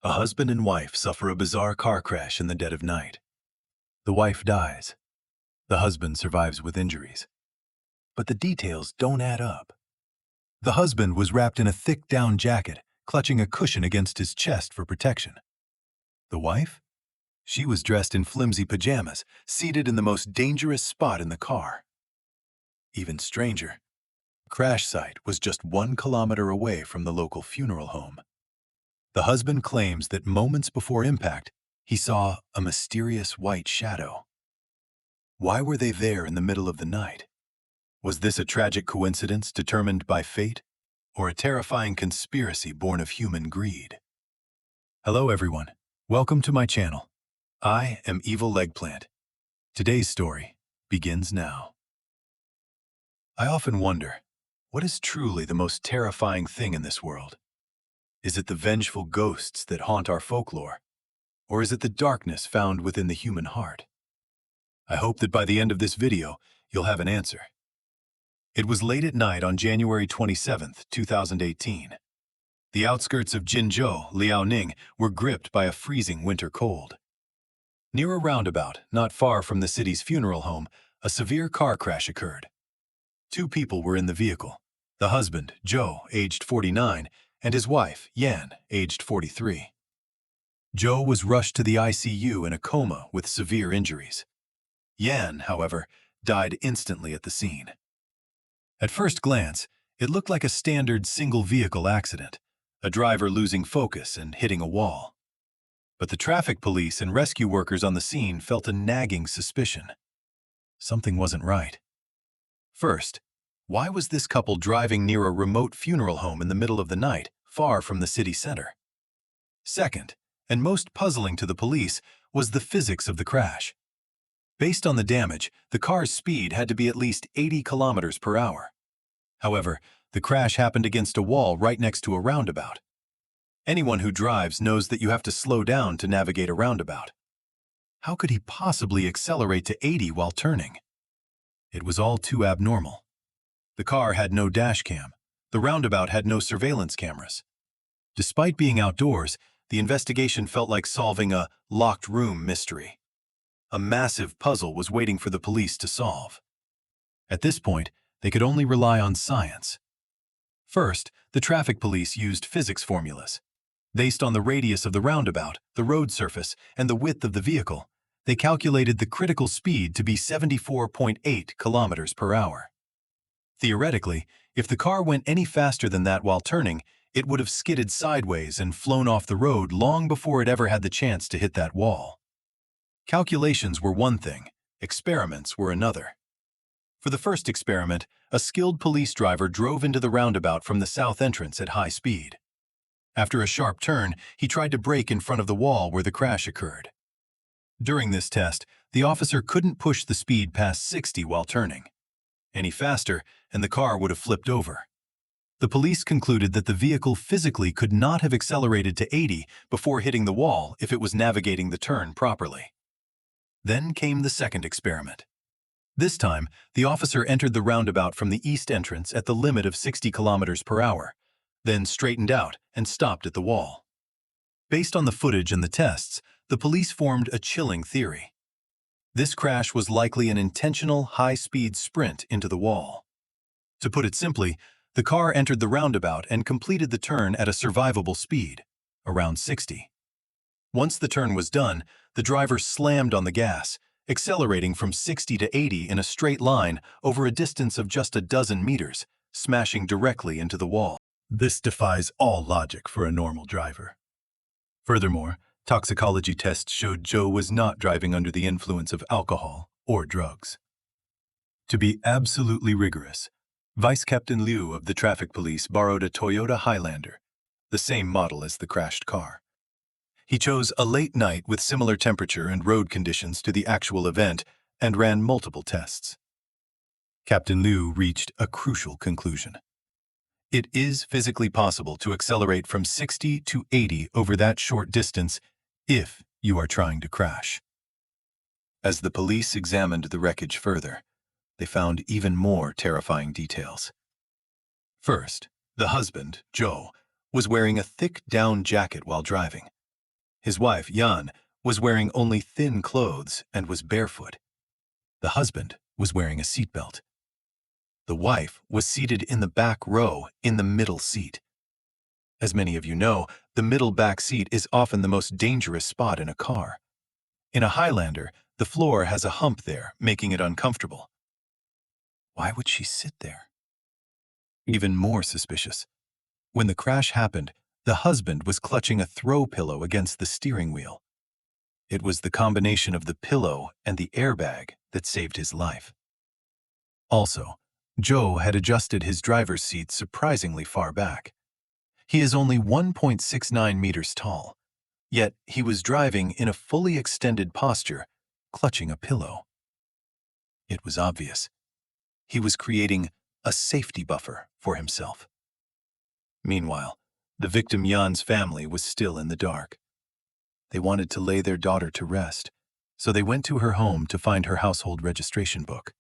A husband and wife suffer a bizarre car crash in the dead of night. The wife dies. The husband survives with injuries. But the details don't add up. The husband was wrapped in a thick down jacket, clutching a cushion against his chest for protection. The wife? She was dressed in flimsy pajamas, seated in the most dangerous spot in the car. Even stranger, the crash site was just 1 kilometer away from the local funeral home. The husband claims that moments before impact, he saw a mysterious white shadow. Why were they there in the middle of the night? Was this a tragic coincidence determined by fate, or a terrifying conspiracy born of human greed? Hello everyone, welcome to my channel. I am Evil Eggplant. Today's story begins now. I often wonder, what is truly the most terrifying thing in this world? Is it the vengeful ghosts that haunt our folklore? Or is it the darkness found within the human heart? I hope that by the end of this video, you'll have an answer. It was late at night on January 27, 2018. The outskirts of Jinzhou, Liaoning, were gripped by a freezing winter cold. Near a roundabout, not far from the city's funeral home, a severe car crash occurred. 2 people were in the vehicle, the husband, Zhou, aged 49, and his wife, Yan, aged 43. Zhou was rushed to the ICU in a coma with severe injuries. Yan, however, died instantly at the scene. At first glance, it looked like a standard single-vehicle accident, a driver losing focus and hitting a wall. But the traffic police and rescue workers on the scene felt a nagging suspicion. Something wasn't right. First, why was this couple driving near a remote funeral home in the middle of the night, far from the city center? Second, and most puzzling to the police, was the physics of the crash. Based on the damage, the car's speed had to be at least 80 kilometers per hour. However, the crash happened against a wall right next to a roundabout. Anyone who drives knows that you have to slow down to navigate a roundabout. How could he possibly accelerate to 80 while turning? It was all too abnormal. The car had no dash cam. The roundabout had no surveillance cameras. Despite being outdoors, the investigation felt like solving a locked room mystery. A massive puzzle was waiting for the police to solve. At this point, they could only rely on science. First, the traffic police used physics formulas. Based on the radius of the roundabout, the road surface, and the width of the vehicle, they calculated the critical speed to be 74.8 kilometers per hour. Theoretically, if the car went any faster than that while turning, it would have skidded sideways and flown off the road long before it ever had the chance to hit that wall. Calculations were one thing, experiments were another. For the first experiment, a skilled police driver drove into the roundabout from the south entrance at high speed. After a sharp turn, he tried to brake in front of the wall where the crash occurred. During this test, the officer couldn't push the speed past 60 while turning. Any faster, and the car would have flipped over. The police concluded that the vehicle physically could not have accelerated to 80 before hitting the wall if it was navigating the turn properly. Then came the second experiment. This time, the officer entered the roundabout from the east entrance at the limit of 60 kilometers per hour, then straightened out and stopped at the wall. Based on the footage and the tests, the police formed a chilling theory. This crash was likely an intentional high-speed sprint into the wall. To put it simply, the car entered the roundabout and completed the turn at a survivable speed, around 60. Once the turn was done, the driver slammed on the gas, accelerating from 60 to 80 in a straight line over a distance of just a dozen meters, smashing directly into the wall. This defies all logic for a normal driver. Furthermore, toxicology tests showed Zhou was not driving under the influence of alcohol or drugs. To be absolutely rigorous, Vice Captain Liu of the traffic police borrowed a Toyota Highlander, the same model as the crashed car. He chose a late night with similar temperature and road conditions to the actual event and ran multiple tests. Captain Liu reached a crucial conclusion. It is physically possible to accelerate from 60 to 80 over that short distance if you are trying to crash. As the police examined the wreckage further, they found even more terrifying details. First, the husband, Zhou, was wearing a thick down jacket while driving, His wife, Jan, was wearing only thin clothes and was barefoot. The husband was wearing a seatbelt. The wife was seated in the back row in the middle seat. As many of you know, the middle back seat is often the most dangerous spot in a car. In a Highlander, the floor has a hump there, making it uncomfortable. Why would she sit there? Even more suspicious. When the crash happened, the husband was clutching a throw pillow against the steering wheel. It was the combination of the pillow and the airbag that saved his life. Also, Joe had adjusted his driver's seat surprisingly far back. He is only 1.69 meters tall, yet he was driving in a fully extended posture, clutching a pillow. It was obvious. He was creating a safety buffer for himself. Meanwhile, the victim Jan's family was still in the dark. They wanted to lay their daughter to rest, so they went to her home to find her household registration book.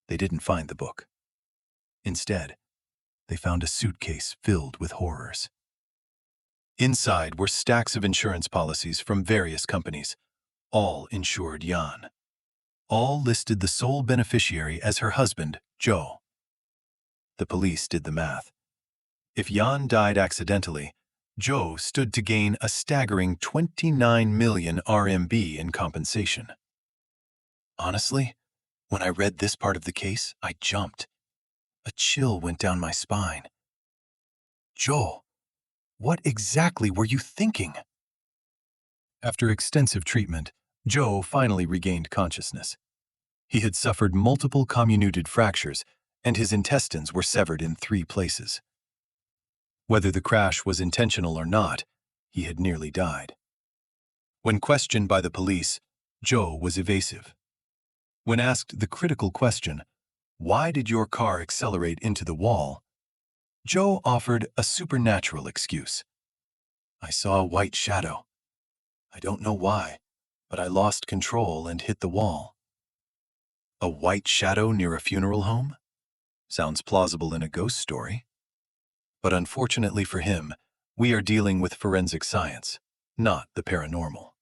They didn't find the book. Instead, they found a suitcase filled with horrors. Inside were stacks of insurance policies from various companies. All insured Jan. All listed the sole beneficiary as her husband, Joe. The police did the math. If Jan died accidentally, Joe stood to gain a staggering 29 million RMB in compensation. Honestly, when I read this part of the case, I jumped. A chill went down my spine. Joe, what exactly were you thinking? After extensive treatment, Joe finally regained consciousness. He had suffered multiple comminuted fractures, and his intestines were severed in 3 places. Whether the crash was intentional or not, he had nearly died. When questioned by the police, Joe was evasive. When asked the critical question, "Why did your car accelerate into the wall?" Joe offered a supernatural excuse. "I saw a white shadow. I don't know why, but I lost control and hit the wall." A white shadow near a funeral home? Sounds plausible in a ghost story. But unfortunately for him, we are dealing with forensic science, not the paranormal.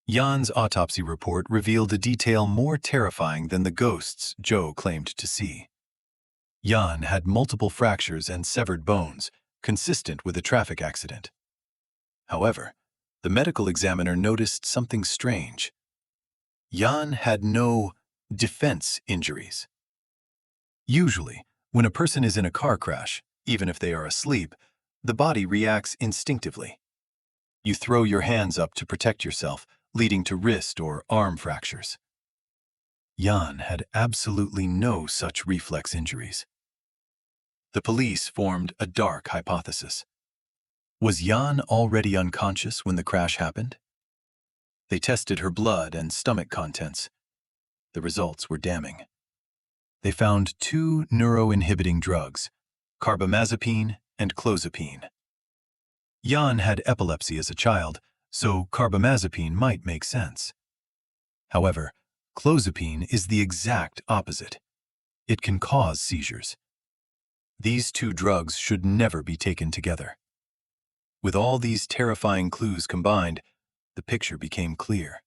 Jan's autopsy report revealed a detail more terrifying than the ghosts Joe claimed to see. Jan had multiple fractures and severed bones, consistent with a traffic accident. However, the medical examiner noticed something strange. Jan had no defense injuries. Usually, when a person is in a car crash, even if they are asleep, the body reacts instinctively. You throw your hands up to protect yourself, leading to wrist or arm fractures. Jan had absolutely no such reflex injuries. The police formed a dark hypothesis. Was Jan already unconscious when the crash happened? They tested her blood and stomach contents. The results were damning. They found 2 neuroinhibiting drugs, carbamazepine and clozapine. Jan had epilepsy as a child, so carbamazepine might make sense. However, clozapine is the exact opposite. It can cause seizures. These 2 drugs should never be taken together. With all these terrifying clues combined, the picture became clear.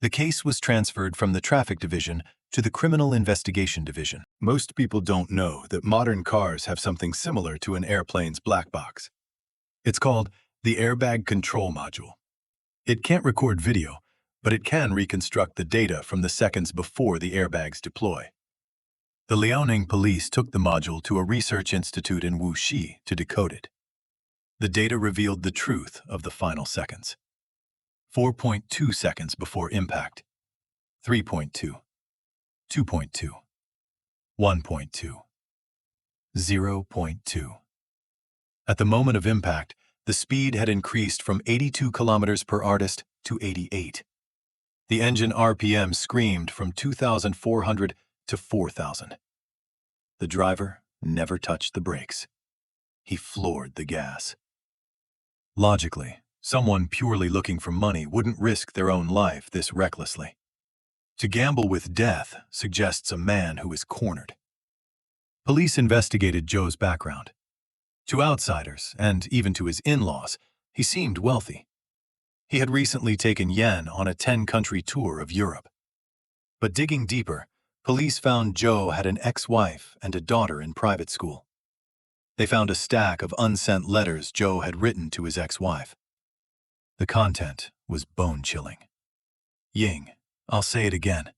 The case was transferred from the Traffic Division to the Criminal Investigation Division. Most people don't know that modern cars have something similar to an airplane's black box. It's called the Airbag Control Module. It can't record video, but it can reconstruct the data from the seconds before the airbags deploy. The Liaoning police took the module to a research institute in Wuxi to decode it. The data revealed the truth of the final seconds. 4.2 seconds before impact, 3.2, 2.2, 1.2, 0.2. At the moment of impact, the speed had increased from 82 kilometers per artist to 88. The engine RPM screamed from 2,400 to 4,000. The driver never touched the brakes. He floored the gas. Logically, someone purely looking for money wouldn't risk their own life this recklessly. To gamble with death suggests a man who is cornered. Police investigated Joe's background. To outsiders, and even to his in-laws, He seemed wealthy. He had recently taken Yen on a 10-country tour of Europe. But digging deeper, police found Joe had an ex-wife and a daughter in private school. They found a stack of unsent letters Joe had written to his ex-wife. The content was bone-chilling. Ying, I'll say it again.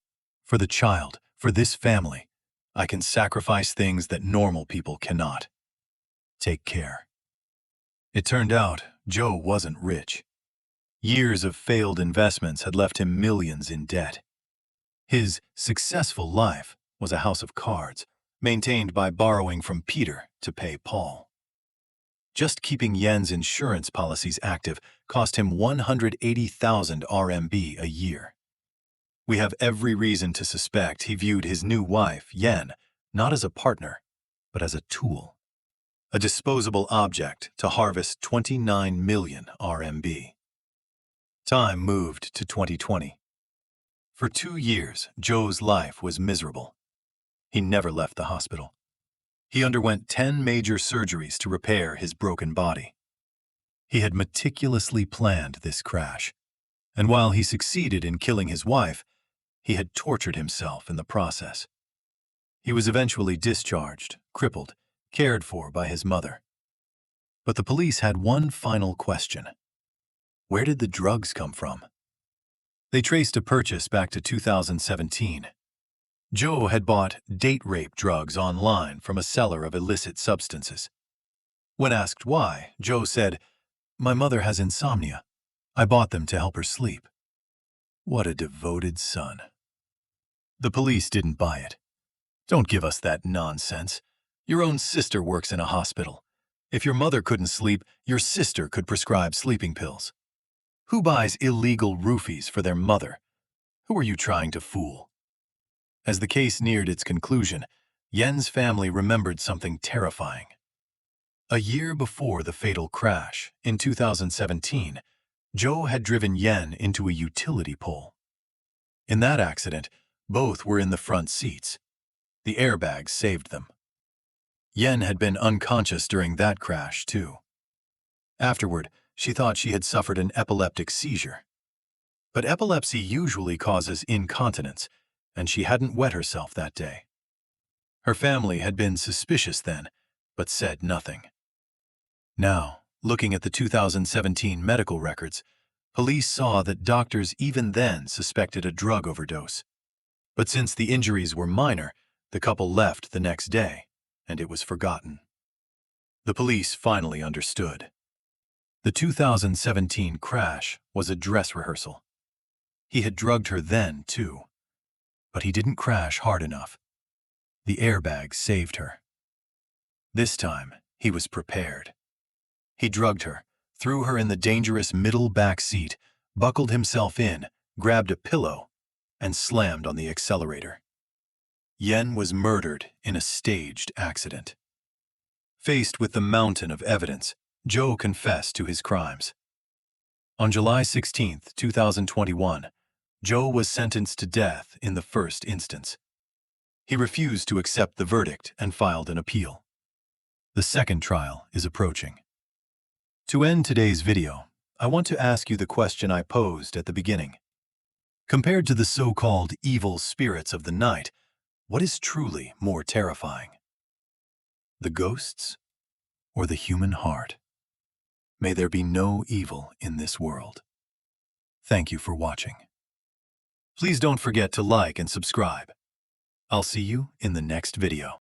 For the child, for this family, I can sacrifice things that normal people cannot. Take care. It turned out Joe wasn't rich. Years of failed investments had left him millions in debt. His successful life was a house of cards, maintained by borrowing from Peter to pay Paul. Just keeping Yen's insurance policies active cost him 180,000 RMB a year. We have every reason to suspect he viewed his new wife, Yen, not as a partner, but as a tool, a disposable object to harvest 29 million RMB. Time moved to 2020. For 2 years, Joe's life was miserable. He never left the hospital. He underwent 10 major surgeries to repair his broken body. He had meticulously planned this crash, and while he succeeded in killing his wife, he had tortured himself in the process. He was eventually discharged, crippled, cared for by his mother. But the police had one final question. Where did the drugs come from? They traced a purchase back to 2017. Joe had bought date rape drugs online from a seller of illicit substances. When asked why, Joe said, "My mother has insomnia. I bought them to help her sleep." What a devoted son. The police didn't buy it. Don't give us that nonsense. Your own sister works in a hospital. If your mother couldn't sleep, your sister could prescribe sleeping pills. Who buys illegal roofies for their mother? Who are you trying to fool? As the case neared its conclusion, Yen's family remembered something terrifying. A year before the fatal crash, in 2017, Joe had driven Yen into a utility pole. In that accident, both were in the front seats. The airbags saved them. Yen had been unconscious during that crash, too. Afterward, she thought she had suffered an epileptic seizure. But epilepsy usually causes incontinence, and she hadn't wet herself that day. Her family had been suspicious then, but said nothing. Now, looking at the 2017 medical records, police saw that doctors even then suspected a drug overdose. But since the injuries were minor, the couple left the next day, and it was forgotten. The police finally understood. The 2017 crash was a dress rehearsal. He had drugged her then, too. But he didn't crash hard enough. The airbag saved her. This time, he was prepared. He drugged her, threw her in the dangerous middle back seat, buckled himself in, grabbed a pillow, and slammed on the accelerator. Yen was murdered in a staged accident. Faced with the mountain of evidence, Joe confessed to his crimes. On July 16, 2021, Joe was sentenced to death in the first instance. He refused to accept the verdict and filed an appeal. The second trial is approaching. To end today's video, I want to ask you the question I posed at the beginning. Compared to the so-called evil spirits of the night, what is truly more terrifying? The ghosts or the human heart? May there be no evil in this world. Thank you for watching. Please don't forget to like and subscribe. I'll see you in the next video.